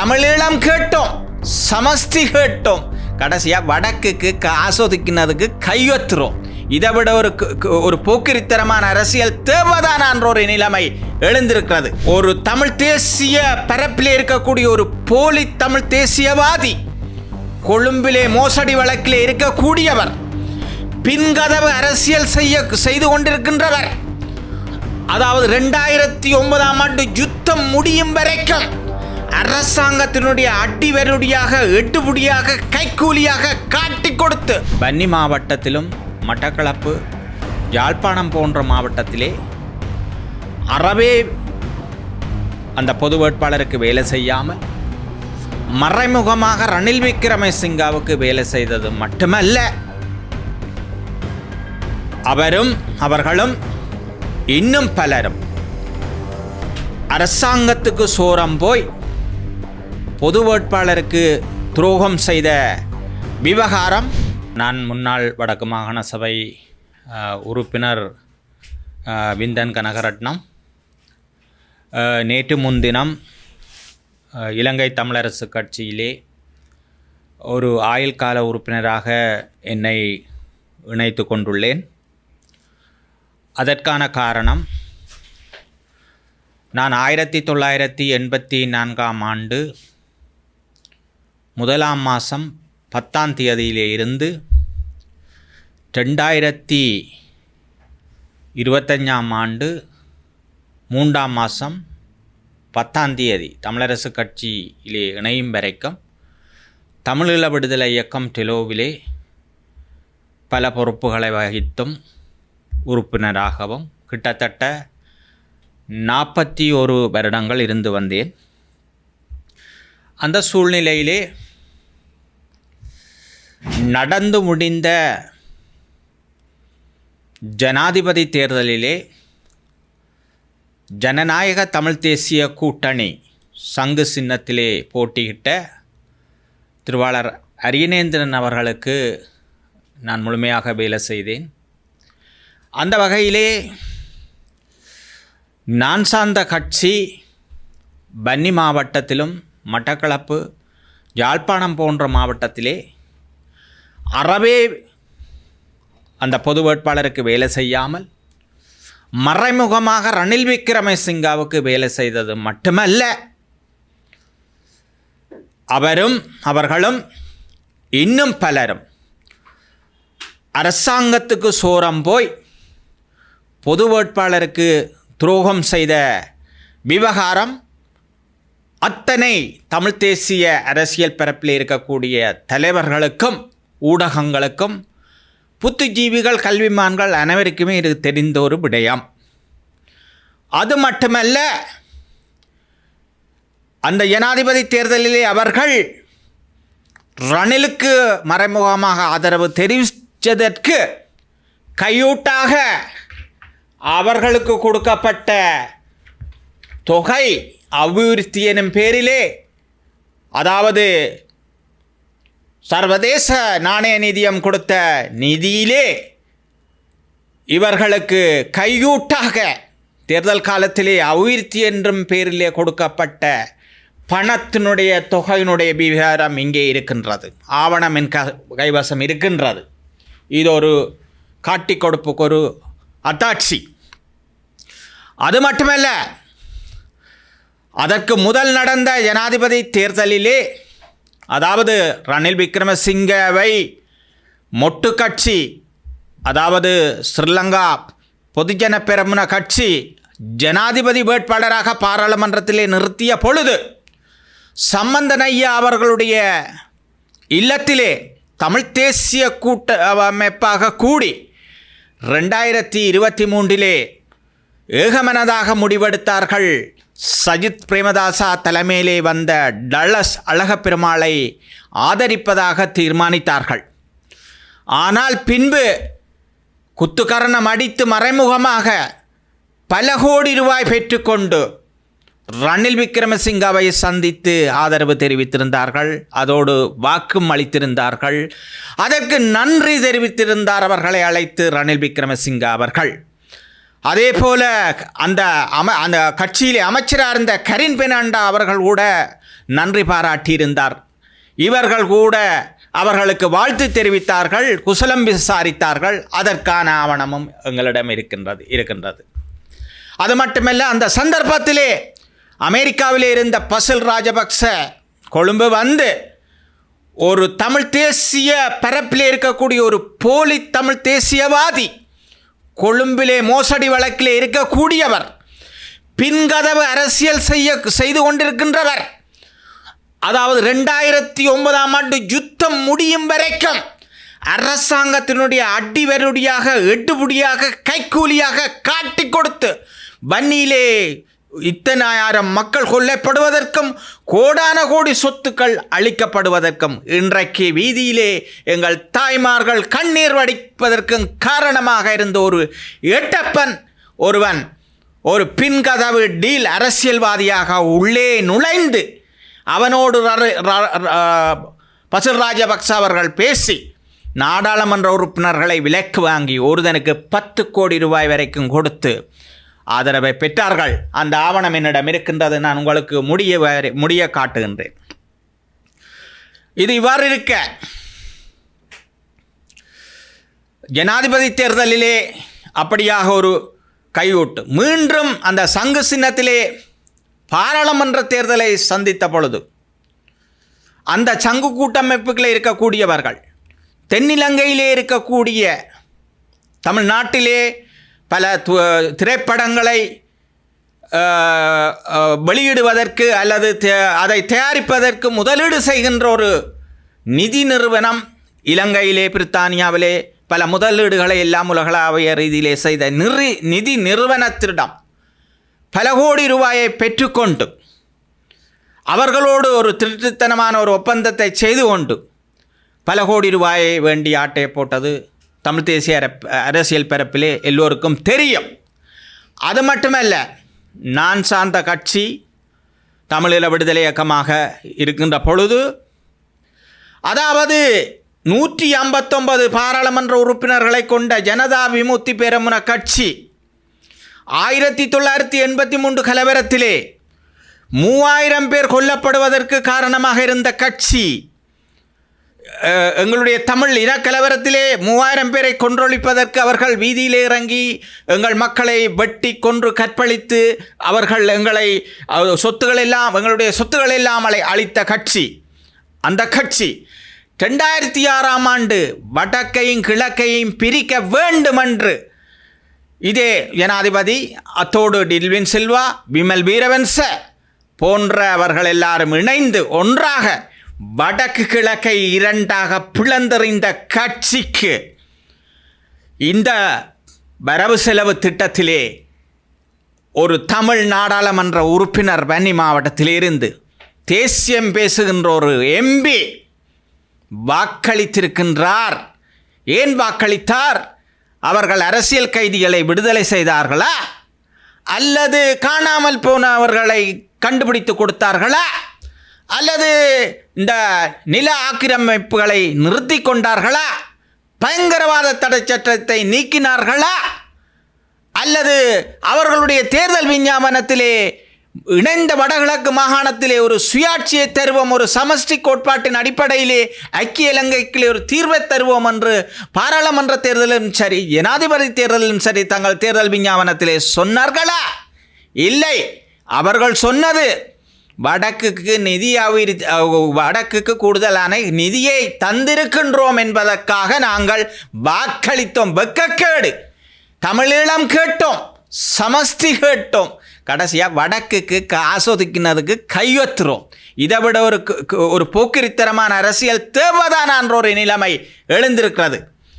தமிழீழம் கேட்டோம், சமஸ்தி கேட்டோம், கடைசியாக வடக்குக்கு ஆஸ்வதிக்கிறதுக்கு கையொத்துறோம். இதை விட ஒரு போக்கிரித்தனமான அரசியல் தேவைதான ஒரு நிலைமை எழுந்திருக்கிறது. ஒரு தமிழ் தேசிய பரப்பிலே இருக்கக்கூடிய ஒரு போலி தமிழ் தேசியவாதி, கொழும்பிலே மோசடி வழக்கிலே இருக்கக்கூடியவர், பின்கதவு அரசியல் செய்து கொண்டிருக்கின்றவர், அதாவது 2009ஆம் ஆண்டு யுத்தம் முடியும் வரைக்கும் அரசாங்கத்தினுடைய அடிவருடியாக எட்டுபடியாக கைக்கூலியாக காட்டிக் கொடுத்து வன்னி மாவட்டத்திலும் மட்டக்களப்பு யாழ்ப்பாணம் போன்ற மாவட்டத்திலே அறவே அந்த பொது வேட்பாளருக்கு வேலை செய்யாமல் மறைமுகமாக ரணில் விக்ரமசிங்காவுக்கு வேலை செய்தது மட்டுமல்ல, அவர்களும் இன்னும் பலரும் அரசாங்கத்துக்கு சோரம் போய் பொது வேட்பாளருக்கு துரோகம் செய்த விவகாரம். நான் முன்னாள் வடக்கு மாகாண சபை உறுப்பினர் விந்தன் கனகரட்னம் நேற்று முன்தினம் இலங்கை தமிழரசு கட்சியிலே ஒரு ஆயுள் கால உறுப்பினராக என்னை இணைத்து கொண்டுள்ளேன். அதற்கான காரணம், நான் 1984ஆம் ஆண்டு 1ஆம் மாதம் 10ஆம் தேதியிலே இருந்து 2025ஆம் ஆண்டு 3ஆம் மாதம் 10ஆம் தேதி தமிழரசு கட்சியிலே இணையும் வரைக்கும் தமிழீழ விடுதலை இயக்கம் டெலோவிலே பல பொறுப்புகளை வகித்தும் உறுப்பினராகவும் கிட்டத்தட்ட 41 வருடங்கள் இருந்து வந்தேன். அந்த சூழ்நிலையிலே நடந்து முடிந்த ஜனாதிபதி தேர்தலிலே ஜனநாயக தமிழ் தேசிய கூட்டணி சங்கு சின்னத்திலே போட்டியிட்ட திருவாளர் அரியநேந்திரன் அவர்களுக்கு நான் முழுமையாக வேலை செய்தேன். அந்த வகையிலே நான் சார்ந்த கட்சி வன்னி மாவட்டத்திலும் மட்டக்களப்பு யாழ்ப்பாணம் போன்ற மாவட்டத்திலே அறவே அந்த பொது வேட்பாளருக்கு வேலை செய்யாமல் மறைமுகமாக ரணில் விக்ரமசிங்காவுக்கு வேலை செய்தது மட்டுமல்ல, அவர்களும் இன்னும் பலரும் அரசாங்கத்துக்கு சோரம் போய் பொது வேட்பாளருக்கு துரோகம் செய்த விவகாரம் அத்தனை தமிழ் தேசிய அரசியல் பரப்பில் இருக்கக்கூடிய தலைவர்களுக்கும் ஊடகங்களுக்கும் புத்திஜீவிகள் கல்விமான்கள் அனைவருக்குமே இது தெரிந்த ஒரு விடயம். அது மட்டுமல்ல, அந்த ஜனாதிபதி தேர்தலிலே அவர்கள் ரணிலுக்கு மறைமுகமாக ஆதரவு தெரிவித்ததற்கு கையூட்டாக அவர்களுக்கு கொடுக்கப்பட்ட தொகை அபிவிருத்தி எனும் பேரிலே, அதாவது சர்வதேச நாணய நிதியம் கொடுத்த நிதியிலே இவர்களுக்கு கையூட்டாக தேர்தல் காலத்திலே அபிவிருத்தி என்றும் பேரிலே கொடுக்கப்பட்ட பணத்தினுடைய தொகையினுடைய விவகாரம் இங்கே இருக்கின்றது. ஆவணம் என் கைவசம் இருக்கின்றது. இது ஒரு காட்டி கொடுப்புக்கு ஒரு அத்தாட்சி. அது மட்டுமல்ல, அதற்கு முதல் நடந்த ஜனாதிபதி தேர்தலிலே, அதாவது ரணில் விக்ரமசிங்கவை மொட்டு கட்சி, அதாவது ஸ்ரீலங்கா பொதுஜன பெரமுன கட்சி ஜனாதிபதி வேட்பாளராக பாராளுமன்றத்திலே நிறுத்திய பொழுது சம்பந்தன் ஐயா அவர்களுடைய இல்லத்திலே தமிழ் தேசிய கூட்டமைப்பாக கூடி 2023 ஏகமனதாக முடிவெடுத்தார்கள். சஜித் பிரேமதாசா தலைமையிலே வந்த டல்லஸ் அழகப்பெருமாளை ஆதரிப்பதாக தீர்மானித்தார்கள். ஆனால் பின்பு குத்துக்கரணம் அடித்து மறைமுகமாக பல கோடி ரூபாய் பெற்றுக்கொண்டு ரணில் விக்ரமசிங்காவை சந்தித்து ஆதரவு தெரிவித்திருந்தார்கள். அதோடு வாக்கும் அளித்திருந்தார்கள். அதற்கு நன்றி தெரிவித்திருந்தார் அவர்களை அழைத்து ரணில் விக்ரமசிங்கா அவர்கள். அதே போல் அந்த கட்சியிலே அமைச்சராக இருந்த கரின் பெனாண்டா அவர்கள் கூட நன்றி பாராட்டியிருந்தார். இவர்கள் கூட அவர்களுக்கு வாழ்த்து தெரிவித்தார்கள், குசலம் விசாரித்தார்கள். அதற்கான ஆவணமும் எங்களிடம் இருக்கின்றது. அது மட்டுமல்ல, அந்த சந்தர்ப்பத்திலே அமெரிக்காவிலே இருந்த பசில் ராஜபக்ச கொழும்பு வந்து ஒரு தமிழ் தேசிய பரப்பிலே இருக்கக்கூடிய ஒரு போலி தமிழ் தேசியவாதி, கொழும்பிலே மோசடி வழக்கிலே இருக்கக்கூடியவர், பின்கதவு அரசியல் செய்து கொண்டிருக்கின்றவர். அதாவது 2009ஆம் ஆண்டு யுத்தம் முடியும் வரைக்கும் அரசாங்கத்தினுடைய அடிவருடியாக எடுபடியாக கைக்கூலியாக காட்டி கொடுத்து வன்னியிலே இத்தனை ஆயிரம் மக்கள் கொல்லப்படுவதற்கும் கோடான கோடி சொத்துக்கள் அளிக்கப்படுவதற்கும் இன்றைக்கு வீதியிலே எங்கள் தாய்மார்கள் கண்ணீர் வடிப்பதற்கும் காரணமாக இருந்த ஒரு எட்டப்பன் ஒருவன் ஒரு பின்கதவு டீல் அரசியல்வாதியாக உள்ளே நுழைந்து அவனோடு பசில் ராஜபக்ச அவர்கள் பேசி நாடாளுமன்ற உறுப்பினர்களை விலக்கு வாங்கி ஒருதனுக்கு 10 கோடி ரூபாய் வரைக்கும் கொடுத்து ஆதரவை பெற்றார்கள். அந்த ஆவணம் என்னிடம் இருக்கின்றது. நான் உங்களுக்கு முடிய காட்டுகின்றேன். இது இவ்வாறு இருக்க, ஜனாதிபதி தேர்தலிலே அப்படியாக ஒரு கையூட்டு மீண்டும் அந்த சங்கு சின்னத்திலே பாராளுமன்ற தேர்தலை சந்தித்த பொழுது அந்த சங்கு கூட்டமைப்புகளில் இருக்கக்கூடியவர்கள், தென்னிலங்கையிலே இருக்கக்கூடிய தமிழ்நாட்டிலே பல திரைப்படங்களை வெளியிடுவதற்கு அல்லது அதை தயாரிப்பதற்கு முதலீடு செய்கின்ற ஒரு நிதி நிறுவனம் இலங்கையிலே பிரித்தானியாவிலே பல முதலீடுகளை எல்லாம் உலகளாவிய ரீதியிலே செய்த நிதி நிறுவனத்திடம் பல கோடி ரூபாயை பெற்றுக்கொண்டு அவர்களோடு ஒரு திருட்டுத்தனமான ஒரு ஒப்பந்தத்தை செய்து கொண்டு பல கோடி ரூபாயை வேண்டி ஆட்டையை போட்டது தமிழ் தேசிய அரசியல் பரப்பிலே எல்லோருக்கும் தெரியும். அது மட்டுமல்ல, நான் சார்ந்த கட்சி தமிழீழ விடுதலை இயக்கமாக இருக்கின்ற பொழுது, அதாவது 159 பாராளுமன்ற உறுப்பினர்களை கொண்ட ஜனதா விமுக்தி பெரமுன கட்சி 1983 கலவரத்திலே 3000 பேர் கொல்லப்படுவதற்கு காரணமாக இருந்த கட்சி, எங்களுடைய தமிழ் இனக்கலவரத்திலே 3000 பேரை கொன்றொழிப்பதற்கு அவர்கள் வீதியிலே இறங்கி எங்கள் மக்களை வெட்டி கொன்று கற்பழித்து அவர்கள் எங்களுடைய சொத்துக்கள் எல்லாம் அளித்த கட்சி. அந்த கட்சி 2006ஆம் ஆண்டு வடக்கையும் கிழக்கையும் பிரிக்க வேண்டுமென்று இதே ஜனாதிபதி அத்தோடு டில்வின் சில்வா, விமல் வீரவன்ச போன்ற அவர்கள் எல்லாரும் இணைந்து ஒன்றாக வடக்கு கிழக்கை 2ஆக பிளந்தறிந்த கட்சிக்கு இந்த வரவு செலவு திட்டத்திலே ஒரு தமிழ் நாடாளுமன்ற உறுப்பினர் வன்னி மாவட்டத்திலிருந்து தேசியம் பேசுகின்ற ஒரு எம்பி வாக்களித்திருக்கின்றார். ஏன் வாக்களித்தார்? அவர்கள் அரசியல் கைதிகளை விடுதலை செய்தார்களா அல்லது காணாமல் போனவர்களை கண்டுபிடித்து கொடுத்தார்களா அல்லது இந்த நில ஆக்கிரமிப்புகளை நிறுத்தி கொண்டார்களா, பயங்கரவாத தடை சட்டத்தை நீக்கினார்களா அல்லது அவர்களுடைய தேர்தல் விஞ்ஞாபனத்திலே இணைந்த வடகிழக்கு மாகாணத்திலே ஒரு சுயாட்சியை தருவோம், ஒரு சமஷ்டி கோட்பாட்டின் அடிப்படையிலே ஐக்கிய இலங்கைக்கு ஒரு தீர்வை தருவோம் என்று பாராளுமன்ற தேர்தலிலும் சரி ஜனாதிபதி தேர்தலிலும் சரி தங்கள் தேர்தல் விஞ்ஞாபனத்திலே சொன்னார்களா? இல்லை. அவர்கள் சொன்னது வடக்குக்கு கூடுதலான நிதியை தந்திருக்கின்றோம் என்பதற்காக நாங்கள் வாக்களித்தோம். வெக்கக்கேடு. தமிழீழம் கேட்டோம், சமஷ்டி கேட்டோம், கடைசியாக வடக்குக்கு காசு ஒதுக்கினதுக்கு கையொத்துறோம். இதை விட ஒரு போக்கிரித்தனமான அரசியல் தேவைதான என்ற ஒரு நிலைமை எழுந்திருக்கிறது.